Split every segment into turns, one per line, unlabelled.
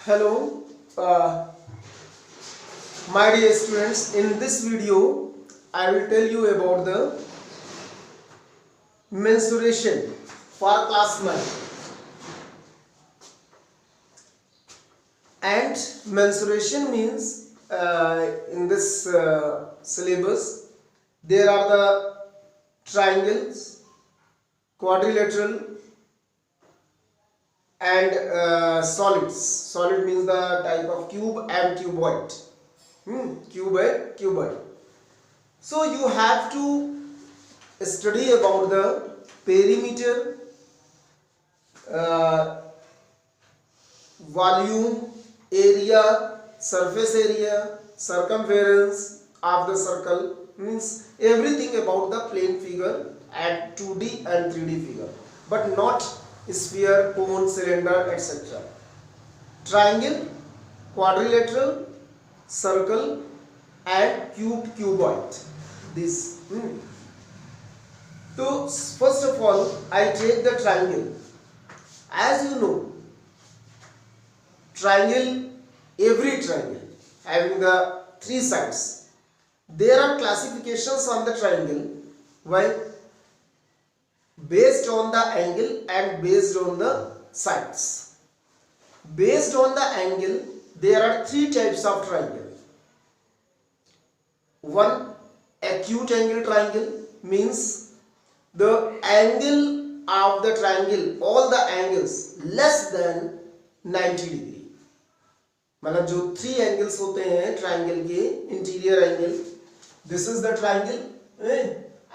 Hello, uh, my dear students. In this video, I will tell you about the mensuration for class 9. And mensuration means in this syllabus, there are the triangles, quadrilateral, and solids. Solid means the type of cube and cuboid. Cuboid. So you have to study about the perimeter, volume, area, surface area, circumference of the circle, means everything about the plane figure at 2D and 3D figure, but not sphere, cone, cylinder, etc. Triangle, quadrilateral, circle, and cuboid. This. So first of all, I take the triangle. As you know, triangle, every triangle having the three sides. There are classifications on the triangle. Why? Based on the angle and based on the sides. Based on the angle, there are three types of triangle. One, acute angle triangle, means the angle of the triangle, all the angles less than 90 degree. मतलब जो three angles होते हैं triangle के, interior angle, this is the triangle,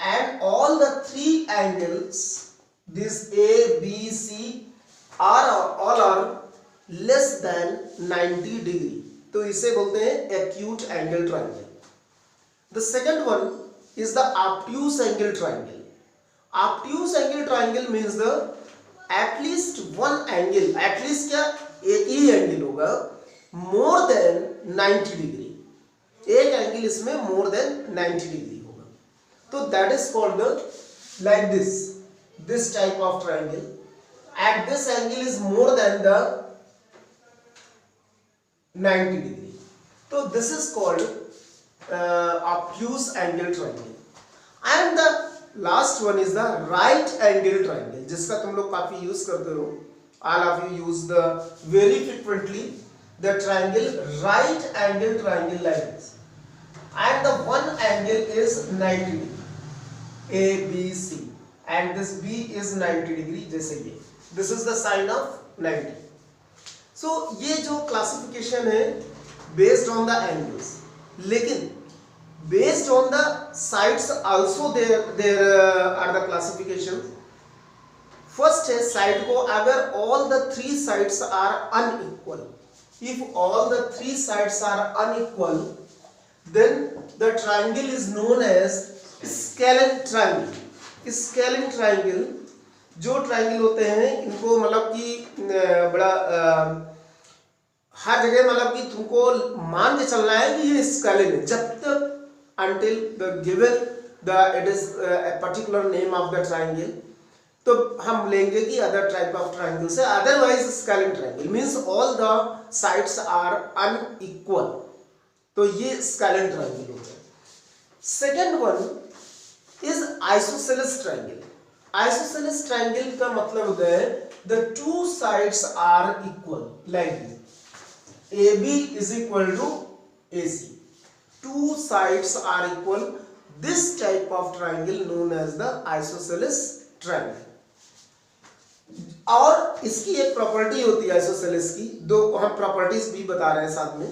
and all the three angles, this A, B, C, all are less than 90 degree. तो इसे बोलते हैं acute angle triangle. The second one is the obtuse angle triangle. Obtuse angle triangle means the at least one angle, at least क्या एक ही angle होगा more than 90 degree. एक angle इसमें more than 90 degree. So that is called the like this type of triangle. At this angle is more than the 90 degree. So this is called obtuse angle triangle. And the last one is the right angle triangle, जिसका तुम लोग काफी use करते हो. All of you use the very frequently the triangle right angle triangle like this. And the one angle is 90 degree. A, B, C, and this B is 90 degree जैसे ये. This is the sign of 90. So ये जो classification है based on the angles, लेकिन based on the sides also there are the classifications. First है side को अगर all the three sides are unequal. If all the three sides are unequal, then the triangle is known as scalene triangle. Scalene triangle जो triangle होते हैं इनको मतलब कि बड़ा हर जगह मतलब कि तुमको मान के चलना है कि ये स्केलिन है जब तक until the given the it is a particular name of the triangle. तो हम लेंगे कि other type of triangle से, otherwise scalene triangle means all the sides are unequal. तो ये स्केलिन ट्रायंगल होता है. Second one is isosceles triangle. Isosceles triangle का मतलब होता है the two sides are equal like this. AB is equal to AC. Two sides are equal. This type of triangle known as the isosceles triangle. और इसकी एक property होती है isosceles की, दो हम प्रॉपर्टीज भी बता रहे हैं साथ में,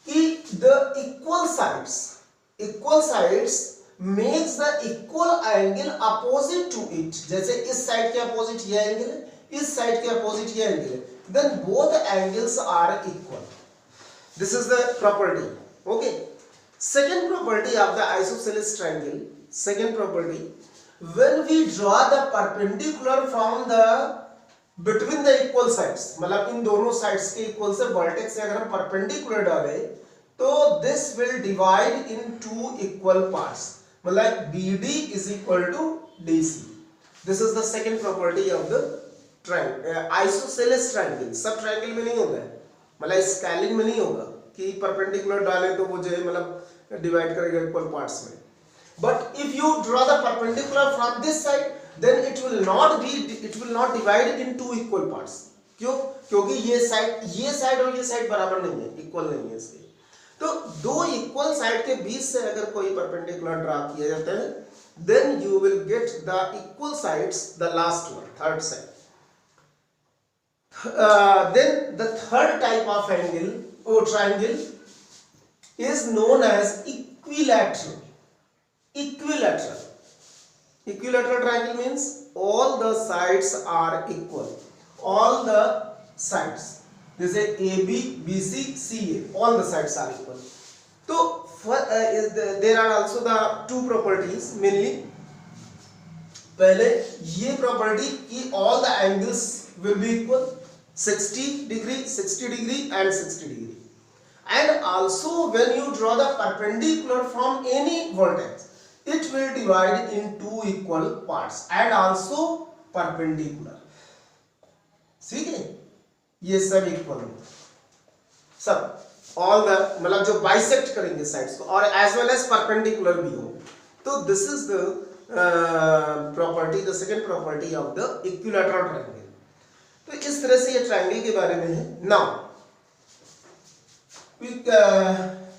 कि the equal sides makes the equal angle opposite to it. जैसे इस साइड के अपोजिट ये एंगल है, इस साइड के अपोजिट ये एंगल है, then both angles are equal. This is the property. Okay. Second property of the isosceles triangle. Second property, when we draw the perpendicular from the between the equal sides, मतलब इन दोनों sides के equal से vertex से अगर हम perpendicular डालें तो this will divide in two equal parts. मतलब BD is equal to DC. This is the second property of the triangle, isosceles triangle. सब triangle में नहीं होता है. मतलब स्केलिंग में नहीं होगा कि परपेंडिकुलर डाले तो वो जो है मतलब डिवाइड करेगा इक्वल पार्ट्स में। But if you draw the perpendicular from this side then it will not divide into equal parts. क्यों? क्योंकि ये साइड और ये साइड बराबर नहीं है, इक्वल नहीं है इसके। तो दो इक्वल साइड के बीच से अगर कोई परपेंडिकुलर ड्रा किया जाता है then you will get the equal sides, the last one, third side. Then the third type of angle or triangle is known as equilateral. Equilateral triangle means all the sides are equal. All the sides, जैसे AB, BC, CA, all the sides are equal. So there are also the two properties mainly. पहले ये property कि all the angles will be equal. 60 degree, 60 degree and 60 degree. And also when you draw the perpendicular from any vertex, it will divide in two equal parts and also perpendicular. ठीक है, ये सब equal सब all the मतलब जो bisect करेंगे sides को और एज वेल एज परपेंडिकुलर भी हो। तो this is the property, the second property of the equilateral triangle. तो इस तरह से ये ट्रायंगल के बारे में है। Now we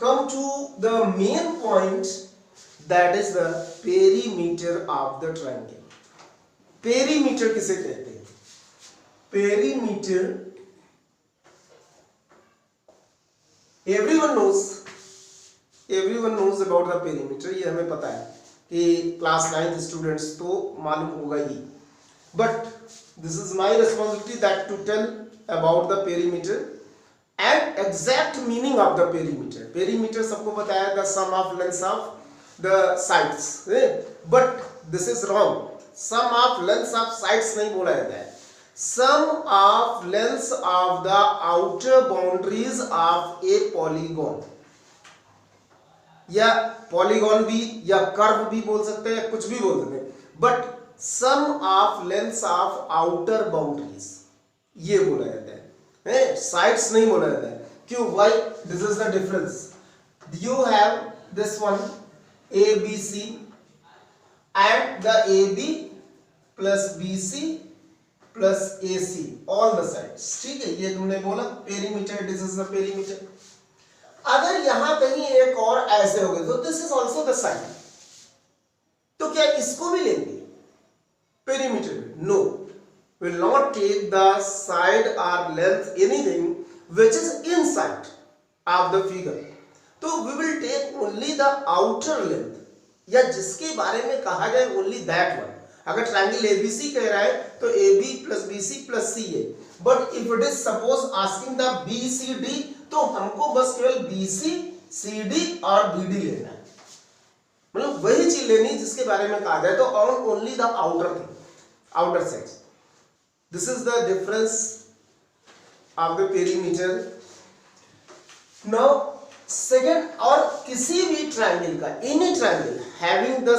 come to the main point, that is the perimeter of the triangle. Perimeter किसे कहते हैं? Perimeter everyone knows about the perimeter. ये हमें पता है कि क्लास 9th स्टूडेंट्स तो मालूम होगा ही, but this is my responsibility that to tell about the perimeter and exact meaning of the perimeter. Perimeter सबको पता है, the sum of lengths of the sides, but this is wrong. sum of lengths of sides नहीं बोला जाता है, sum of lengths of the outer boundaries of a polygon, या polygon भी या curve भी बोल सकते हैं, कुछ भी बोल सकते हैं, but sum of lengths of outer boundaries ये बोला जाता है, साइड्स नहीं बोला जाता है। क्यों? Why? This is the difference. You have this one ABC and the AB plus BC plus AC, all the sides। ठीक है, ये तुमने बोला perimeter, this is the perimeter. अगर यहां कहीं एक और ऐसे हो गए तो this is also the side, तो क्या इसको भी लेंगे perimeter? No, will not take the side or length, anything which is inside of the figure. तो we will take only the outer length, या जिसके बारे में कहा जाए only that one। अगर ट्रायंगल ABC कह रहा है तो AB plus BC plus CA, but if it is suppose asking the BCD तो हमको बस केवल BC, CD और BD लेना है, मतलब वही चीज लेनी जिसके बारे में कहा जाए, तो on only the outer thing, outer sides। This is the difference of the perimeter। Now second, और किसी भी ट्रायंगल का, any triangle having the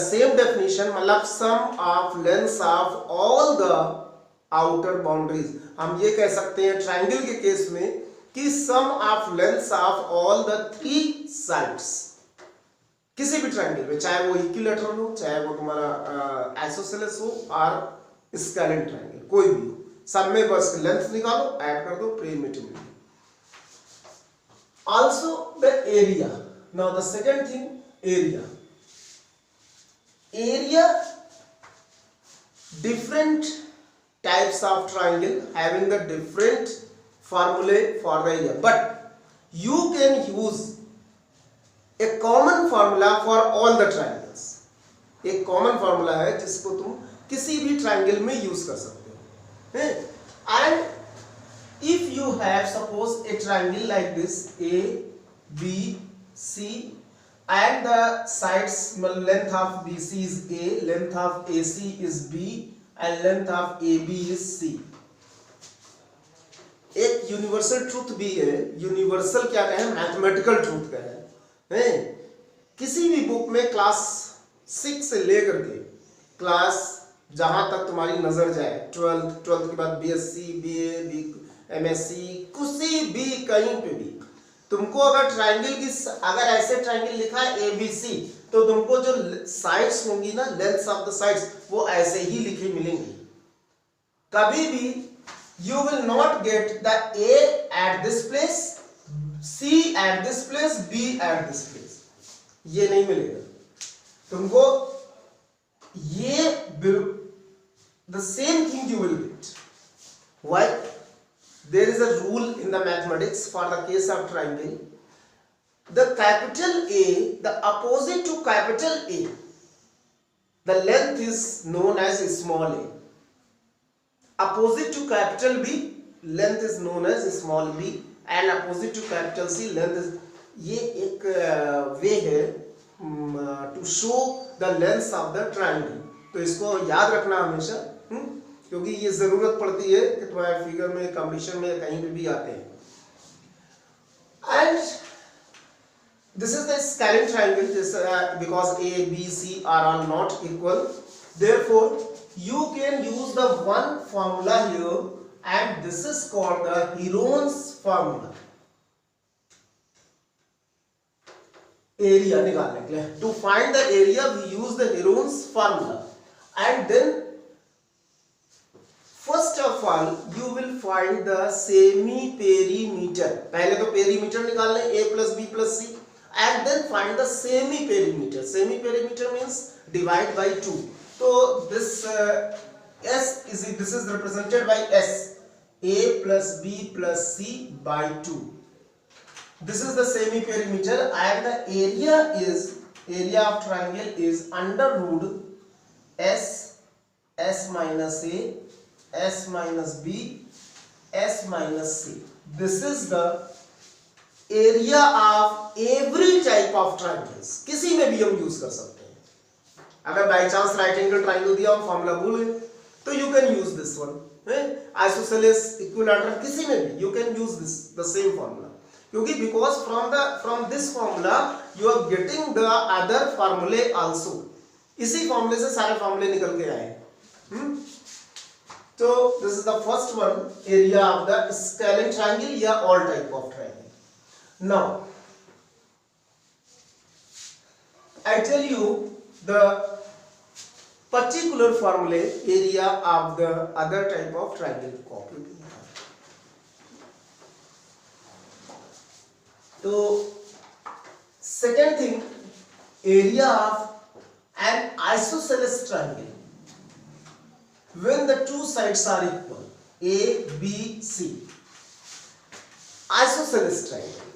same definition, मतलब sum of lengths of all the outer boundaries, हम ये कह सकते हैं ट्रायंगल के केस में कि sum of lengths of all the three sides, किसी भी ट्रायंगल में, चाहे वो इक्विलैटरल हो, चाहे वो तुम्हारा आइसोसेलेस हो और स्केलिन ट्रायंगल, कोई भी हो, सब में बस लेंथ निकालो, ऐड कर दो, पेरीमीटर मिल गया। Also the area. Now the second thing, area. Area, different types of triangle having the different फॉर्मूले for the area, but you can use a common formula for all the triangles। एक common formula है जिसको तुम किसी भी triangle में use कर सकते हो। And if you have suppose A triangle like this ABC and the sides, length of BC is A, length of AC is B and length of AB is C। एक universal truth भी है, universal क्या कहें, mathematical truth कहें, किसी भी book में class 6 से लेकर के क्लास जहां तक तुम्हारी नजर जाए, 12th के बाद BSc, BA, एमएससी, किसी भी कहीं पे भी तुमको अगर ट्राइंगल की, अगर ऐसे ट्राइंगल लिखा है एबीसी, तो तुमको जो साइड्स होंगी ना, लेंथ्स ऑफ द साइड्स, वो ऐसे ही लिखी मिलेंगी। कभी भी you will not get the A at this place, C at this place, B at this place, ये नहीं मिलेगा तुमको। ये the same thing you will get. Why? There is a rule in the mathematics for the case of triangle. The capital A, the opposite to capital A, the length is known as small a. Opposite to capital B, length is known as small b, and opposite to capital C, length is, ये एक way है to show the length of the triangle. तो इसको याद रखना हमेशा, क्योंकि ये जरूरत पड़ती है कि तुम्हारे फिगर में, कंपटीशन में, कहीं पे भी आते हैं। And this is the scalene triangle, because A B C are all not equal, therefore you can use the one formula here, and this is called the Heron's formula. Area निकालने के लिए, to find the area we use the Heron's formula, and then first of all you will find the semi perimeter. पहले तो perimeter निकालने, a plus b plus c, and then find the semi perimeter. Semi perimeter means divide by 2. So this this is represented by s, a plus b plus c by 2. This is the semi perimeter, and the area of triangle is under root s, s minus a, s minus b, s minus c. This is the area of every type of triangles. किसी में भी हम use कर सकते हैं। अगर by chance right angle triangle दिया हो, फॉर्मूला भूल गए, तो you can use this one. Isosceles, equilateral, किसी में भी you can use this the same formula, क्योंकि because from this formula you are getting the other फॉर्मूले आल्सो। इसी फॉर्मूले से सारे फॉर्मूले निकल के आए। तो this is the first one, area of the scalene triangle या all type of triangle. Now I tell you the particular formula area of the other type of triangle copy. So second thing, area of an isosceles triangle when the two sides are equal, a b c, isosceles triangle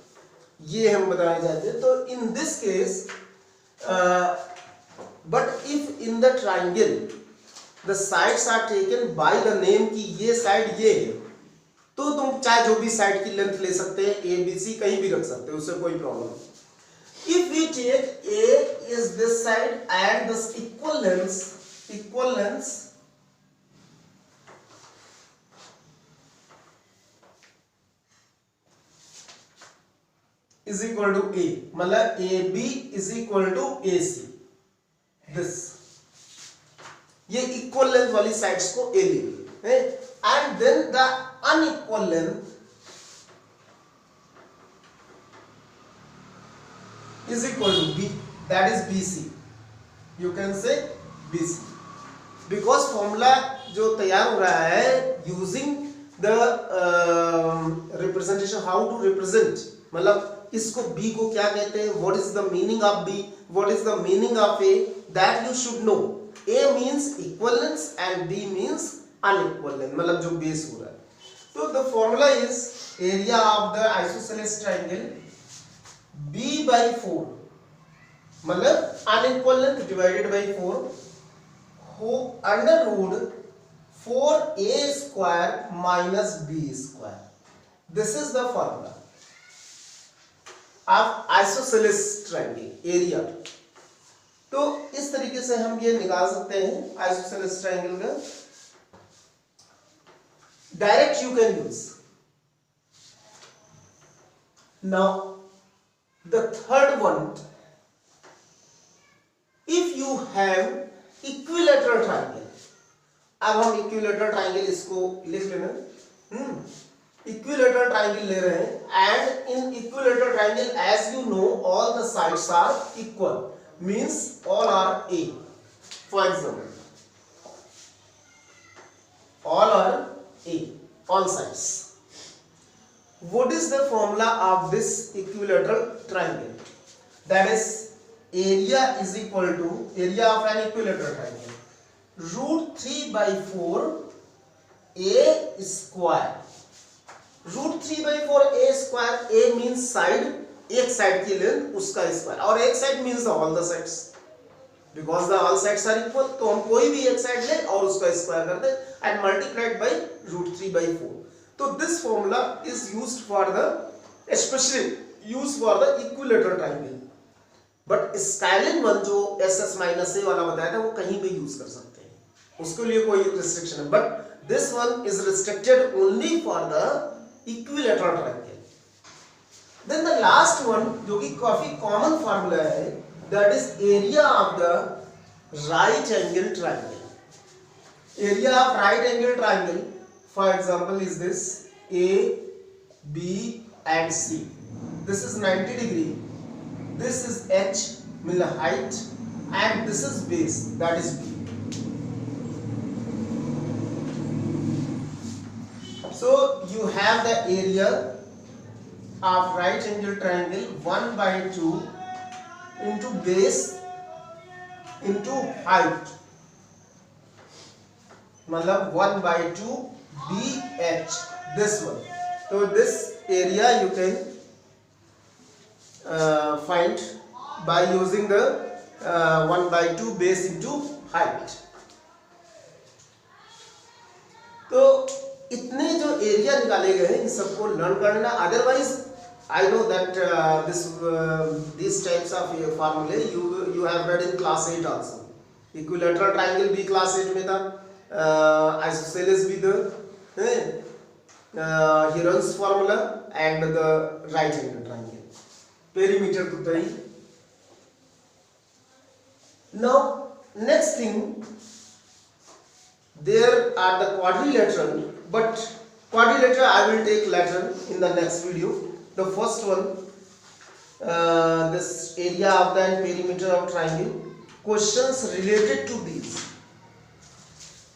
ये हम बताए जाते हैं। तो in this case but if in the triangle the sides are taken by the name कि ये side ये है, तो तुम चाहे जो भी साइड की लेंथ ले सकते हैं, ए बी सी कहीं भी रख सकते हो, उससे कोई प्रॉब्लम नहीं। If we take A is this side and this equal length is equal to A, मतलब A B is equal to A C, this, ये इक्वल लेंथ वाली साइड्स को ए लेंगे, and then the unequal length is equal to B, that is B C, you can say B C, because formula जो तैयार हो रहा है using the representation, how to represent, मतलब इसको b को क्या कहते हैं, what is the meaning of b, what is the meaning of a, that you should no. a means equal length and b means unequal length, मतलब जो base हो रहा है। तो the formula is area of the isosceles triangle b by 4, मतलब unequal length divided by 4 हो under root 4a square minus b square, this is the formula of isosceles triangle area. तो इस तरीके से हम ये निकाल सकते हैं आइसोसेलेस ट्रायंगल का, direct you can use. Now the third one, if you have equilateral triangle, अब हम इक्विलैटरल ट्रायंगल इसको लिख लेना, इक्विलेटरल ट्राइंगल ले रहे हैं and in equilateral triangle as you know all the sides are equal, means all are A. For example all are A, all sides. What is the formula of this equilateral triangle? That is area is equal to area of an equilateral triangle root 3 by 4 A square. root 3 by 4 A square. A means side, एक side की length उसका square, और एक side means all the sides. Because the all sides are equal, तो हम कोई भी एक साइड ले और उसका स्क्वायर कर दे and multiplied by root 3 by 4. तो this formula is used for the, especially used for the equilateral triangle. But scalene one जो SS minus A वाला बताया था वो कहीं भी यूज कर सकते हैं, उसके लिए कोई रिस्ट्रिक्शन है. But this one is restricted only for the equilateral triangle. Then the last one जो कि काफी common formula है, that is area of the right angle triangle. Area of right angle triangle, for example, is this A, B and C. This is 90 degree. This is H, mean height, and this is base, that is B. So you have the area of right angle triangle 1 by 2 into base into height, मतलब 1 by 2 BH, this one. So this area you can find by using the 1 by 2 base into height. तो इतने जो area निकाले गए हैं इन सबको learn करना. Otherwise I know that these types of formulae you have read in class 8 also. Equilateral triangle भी class 8 में था, isosceles भी था, Heron's formula and the right angle triangle, perimeter तो था ही. Now next thing, there are the quadrilateral, but quadrilateral I will take later in the next video. The first one, this area of the perimeter of triangle. Questions related to these.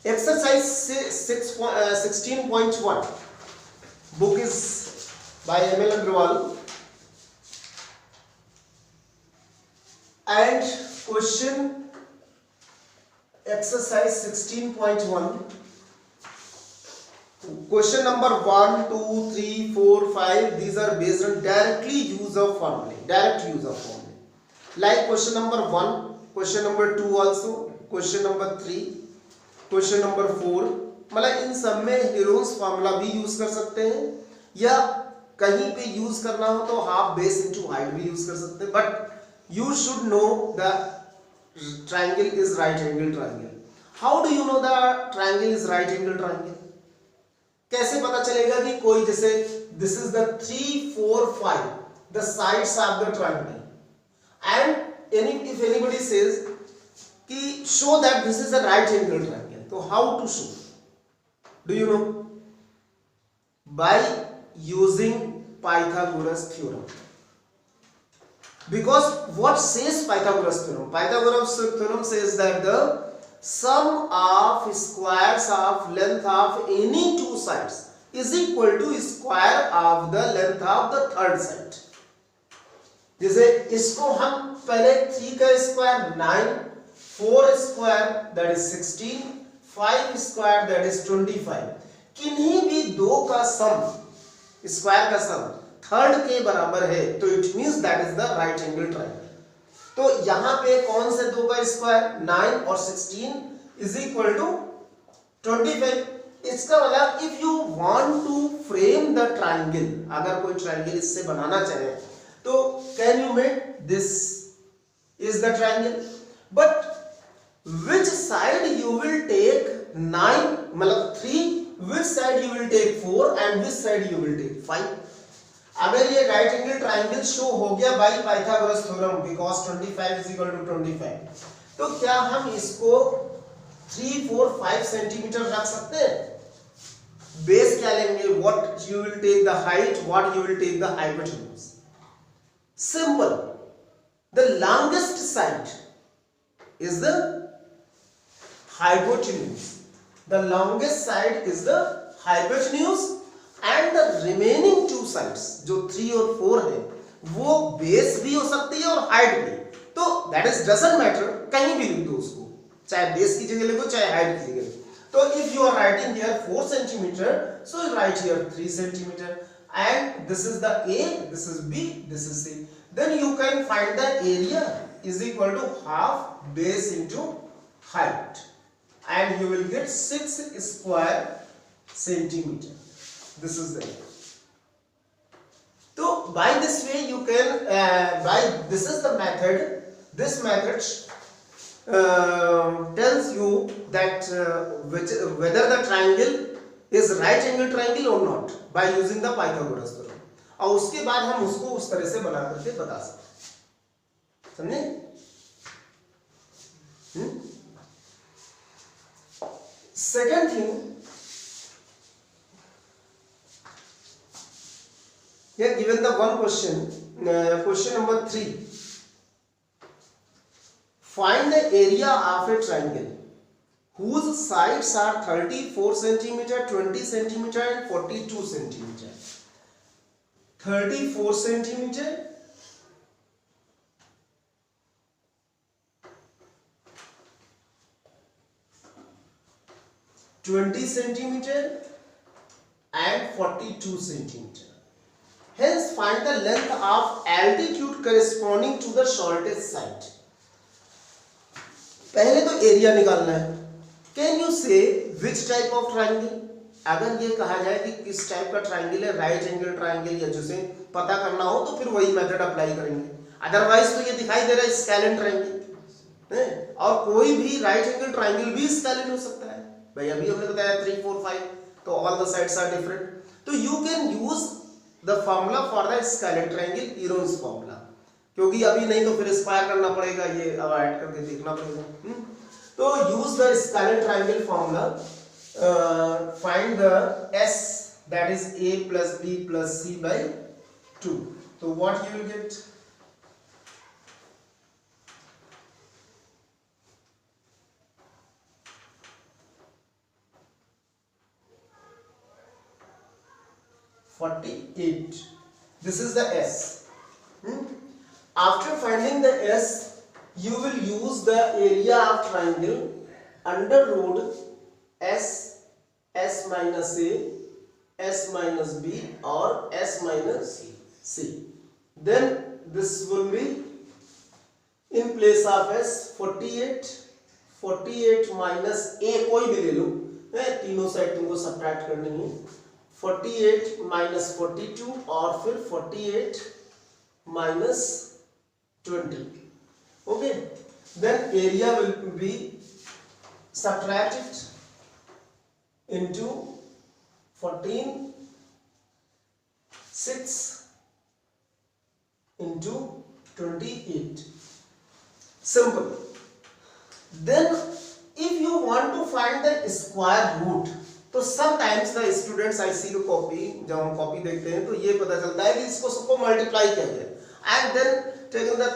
Exercise 16.1. Book is by M.L. Agrawal. And question exercise 16.1. Question number 1, 2, 3, 4, 5. These are based on directly use of formulae. Direct use of formulae. Like question number 1, question number 2 also, question number 3, question number 4. मतलब इन सब में Heron's formula भी use कर सकते हैं, या कहीं पे यूज करना हो तो हाफ बेस इनटू हाइट भी यूज कर सकते हैं. But you should know the triangle is right angle triangle. How do you know the triangle is right angle triangle? कैसे पता चलेगा कि कोई, जैसे this is the 3, 4, 5 the sides of the triangle, and if anybody says कि show that this is a right angle triangle, तो how to show? Do you no? By using Pythagoras theorem. Because what says Pythagoras theorem? Pythagoras theorem says that the sum of squares of length of any two sides is equal to square of the length of the third side. जैसे इसको हम पहले 3 का square 9, 4 square that is 16, 5 square that is 25. किन्हीं भी दो का सम, square का सम थर्ड के बराबर है, तो it means that is the right angle triangle. तो यहां पे कौन से दो का स्क्वायर 9 और 16 इज इक्वल टू 25. इसका मतलब if you want to frame the triangle, अगर कोई ट्रायंगल इससे बनाना चाहे तो can you make this is the triangle. But which side you will take 9 मतलब 3, which side you will take 4 and which side you will take 5. अगर ये right angle triangle show हो गया by Pythagoras theorem, because 25 is equal to 25, तो क्या हम इसको 3, 4, 5 centimetre रख सकते हैं? बेस क्या लेंगे, what you will take the height, what you will take the hypotenuse. Simple. The longest side is the hypotenuse. The longest side is the hypotenuse and the remaining two sides जो 3 और 4 है वो base भी हो सकती है और height भी. तो that is doesn't matter, कहीं भी लिख दो उसको, चाहे बेस की जगह लिखो चाहे हाइट की जगह. तो if you are writing here 4 centimeter, so you write here 3 centimeter, and this is the A, this is B, this is C. Then you can find the area is equal to half base into height, and you will get 6 square centimeter. This is the. So by this way you can this is the method. This method tells you that whether the triangle is right angle triangle or not by using the Pythagoras theorem. और उसके बाद हम उसको उस तरह से बना करके बता सकते हैं. समझे? Second thing, here given the one question, question number 3. Find the area of a triangle whose sides are 34 centimeter, 20 centimeter, and 42 centimeter. 34 centimeter. 20 centimeter and 42 centimeter. Hence find the length of altitude corresponding to the shortest side. पहले तो area निकालना है. Can you say which type of triangle? अगर ये कहा जाए कि किस टाइप का ट्राइंगल है, राइट एंगल ट्राइंगल या जिसे पता करना हो तो फिर वही मेथड अप्लाई करेंगे. अदरवाइज तो ये दिखाई दे रहा है स्केलेन ट्राइंगल है, और कोई भी राइट एंगल ट्राइंगल भी स्केलेन हो सकता है. भाई अभी हमने बताया 3 4 5, तो all the sides are different. तो you can use the formula for the scalene triangle, Heron's formula, क्योंकि अभी नहीं तो फिर स्क्वायर करना पड़ेगा, ये अब ऐड करके देखना पड़ेगा. तो use the scalene triangle formula, find the s that is a plus b plus c by 2. So what you will get? (48). This is the s. After finding the s, you will use the area of triangle under root s, s minus a, s minus b, or s minus c. Then this will be in place of s 48. 48 minus a कोई भी ले लो, तीनों side तुमको subtract करनी है. 48 minus 42 और फिर 48 minus 20. Okay, then area will be subtracted into 14 6 into 28. Simple. Then if you want to find the square root, तो sometimes the students I see the copy, जब हम कॉपी देखते हैं तो ये पता चलता है कि इसको सबको मल्टीप्लाई किया गया, and then taking the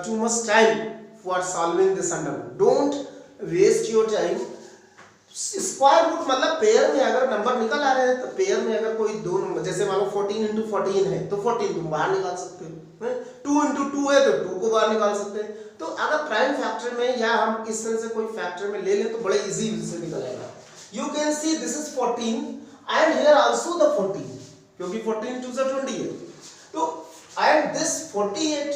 too much time for solving this under root. Don't waste your time. Square root मतलब पेयर में अगर नंबर निकल आ रहे हैं तो पेयर में अगर कोई दो नंबर, जैसे मान लो 14 into 14 है तो 14 तुम बाहर निकाल सकते हो, 2 into 2 है तो 2 को बाहर निकाल सकते हैं. तो अगर प्राइम फैक्टर में या हम इस तरह से कोई फैक्टर में ले लें तो बड़े इजी से निकल आएगा. You can see this is 14 and here also the 14, क्योंकि 14 2 20 है. तो and this 48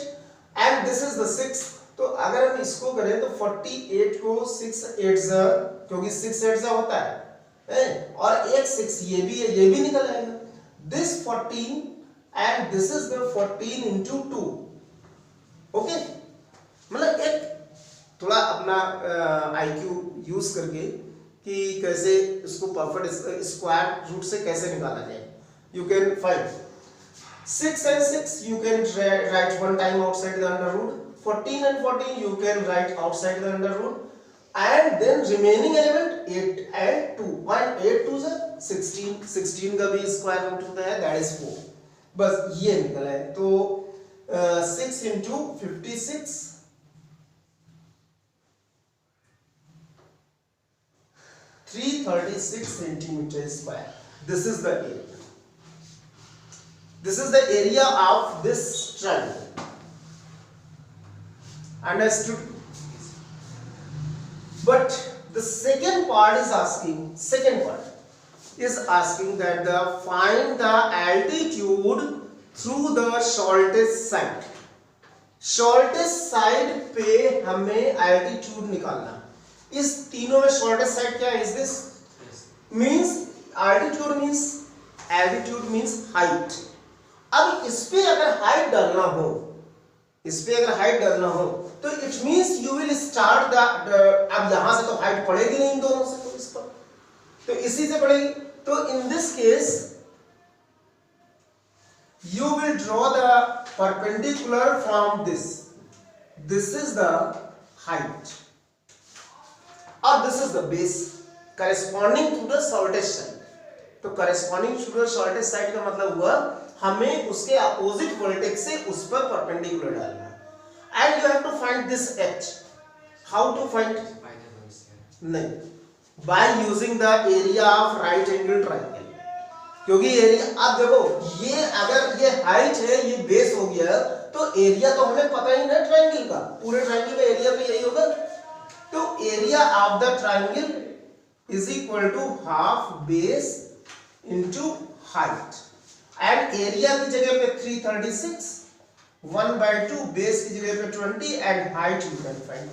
and this is the 6. तो अगर हम इसको करें तो 48 को 6 8 क्योंकि 6 8 होता है, और एक 6 ये भी है, ये भी निकल आएगा. This 14 and this is the 14 into 2. Okay, मतलब एक थोड़ा अपना IQ यूज करके कि कैसे इसको परफेक्ट स्क्वायर रूट से कैसे निकाला जाए. You can find 6 and 6 you can write one time outside the under root. 14 and 14 you can write outside the under root. and then remaining element 8 and 2 1 8 2 से 16 16 का भी स्क्वायर रूट होता है that is 4 बस ये निकला है तो 6 into 56 336 centimeter square. This is the area. This is the area of this triangle. Understood? But the second part is asking that find the altitude through the shortest side. Shortest side पे हमें altitude निकालना. इस तीनों में shortest side क्या है? Is this? Means altitude means height. अब इस पे अगर height डालना हो तो it means you will start the अब यहां से तो हाइट पड़ेगी नहीं इन दोनों से तो इस पर तो इसी से पड़ेगी तो in this case you will draw the perpendicular from this is the height और this is the base corresponding to the shortest side तो corresponding to the shortest side का मतलब हुआ हमें उसके अपोजिट वर्टेक्स से उस पर परपेंडिकुलर डालना and you have to find this h how to find नहीं by using the area of right angle triangle क्योंकि एरिया अब देखो ये अगर ये हाइट है ये बेस हो गया तो एरिया तो हमें पता ही ना ट्रायंगल का पूरे ट्रायंगल का एरिया तो यही होगा तो area of the triangle is equal to half base into height and area की जगह पे 336 1/2 base की जगह पे 20 and height you can find.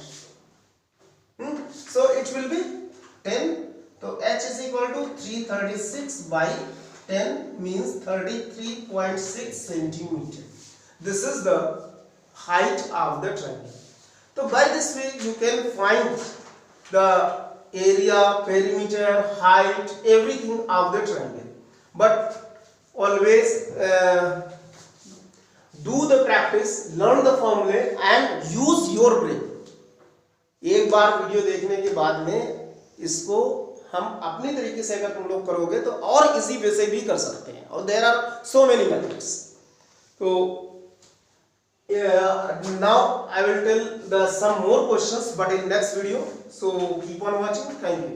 So it will be 10. तो h is equal to 336 by 10 means 33.6 centimeter. This is the height of the triangle. So by this way you can find the area, perimeter, height, everything of the triangle. But always do the practice, learn the formula and use your brain. एक बार video देखने के बाद में इसको हम अपनी तरीके से अगर तुम लोग करोगे तो और इजी वे से भी कर सकते हैं और there are so many methods तो now I will tell the some more questions but in next video so keep on watching. Thank you.